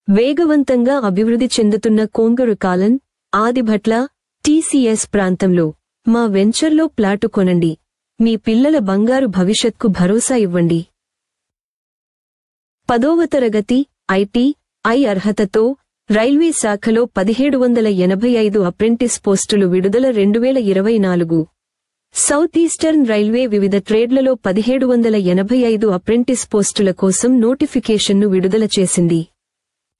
వేగవంతంగా అభివృద్ధి చెందుతున్న కొంగరు కాలన్, ఆదిభట్ల, టీసీఎస్ ప్రాంతంలో మా వెంచర్లో ప్లాటు కొనండి. మీ పిల్లల బంగారు భవిష్యత్కు భరోసా ఇవ్వండి. 10వ తరగతి ఐ అర్హతతో రైల్వే శాఖలో 1785 అప్రెంటిస్ పోస్టులు విడుదల 2024. సౌత్ ఈస్టర్న్ రైల్వే వివిధ ట్రేడ్లలో 1785 అప్రెంటిస్ పోస్టుల కోసం నోటిఫికేషన్ను విడుదల చేసింది.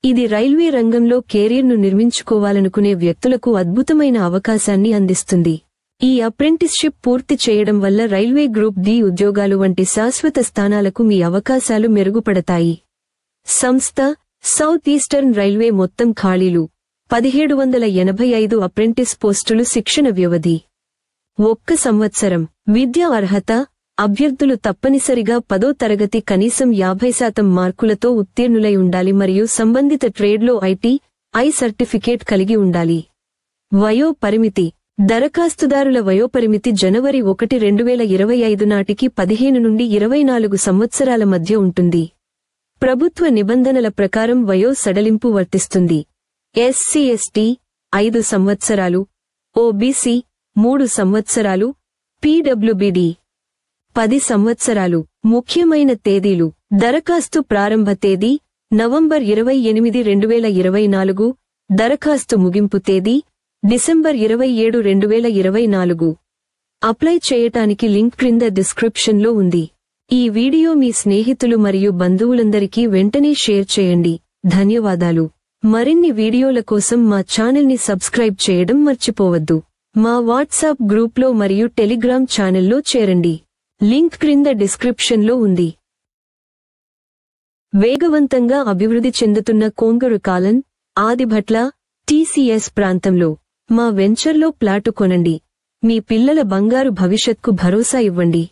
ఇది రైల్వే రంగంలో కెరీర్ను నిర్మించుకోవాలనుకునే వ్యక్తులకు అద్భుతమైన అవకాశాన్ని అందిస్తుంది. ఈ అప్రెంటిస్షిప్ పూర్తి చేయడం వల్ల రైల్వే గ్రూప్ డి ఉద్యోగాలు వంటి శాశ్వత స్థానాలకు మీ అవకాశాలు మెరుగుపడతాయి. సంస్థ సౌత్ ఈస్టర్న్ రైల్వే. మొత్తం ఖాళీలు 1785 అప్రెంటిస్ పోస్టులు. శిక్షణ వ్యవధి 1 సంవత్సరం. విద్యా అర్హత అభ్యర్థులు తప్పనిసరిగా 10వ తరగతి కనీసం 50% మార్కులతో ఉత్తీర్ణులై ఉండాలి మరియు సంబంధిత ట్రేడ్లో ఐ సర్టిఫికేట్ కలిగి ఉండాలి. వయో పరిమితి. దరఖాస్తుదారుల వయోపరిమితి జనవరి 1, 2025 నాటికి 15 నుండి 24 సంవత్సరాల మధ్య ఉంటుంది. ప్రభుత్వ నిబంధనల ప్రకారం వయో సడలింపు వర్తిస్తుంది. SC/ST 5 సంవత్సరాలు, OBC 3 సంవత్సరాలు, PWBD 10 సంవత్సరాలు. ముఖ్యమైన తేదీలు. దరఖాస్తు ప్రారంభ తేదీ నవంబర్ 28, 2024. దరఖాస్తు ముగింపు తేదీ డిసెంబర్ 27, 2024. అప్లై చేయటానికి లింక్ క్రింద డిస్క్రిప్షన్లో ఉంది. ఈ వీడియో మీ స్నేహితులు మరియు బంధువులందరికీ వెంటనే షేర్ చేయండి. ధన్యవాదాలు. మరిన్ని వీడియోల కోసం మా ఛానల్ని సబ్స్క్రైబ్ చేయడం మర్చిపోవద్దు. మా వాట్సాప్ గ్రూప్లో మరియు టెలిగ్రామ్ ఛానల్లో చేరండి. లింక్ క్రింద డిస్క్రిప్షన్లో ఉంది. వేగవంతంగా అభివృద్ధి చెందుతున్న కొంగరు కాలన్, ఆదిభట్ల, టీసీఎస్ ప్రాంతంలో మా వెంచర్లో ప్లాటు కొనండి. మీ పిల్లల బంగారు భవిష్యత్కు భరోసా ఇవ్వండి.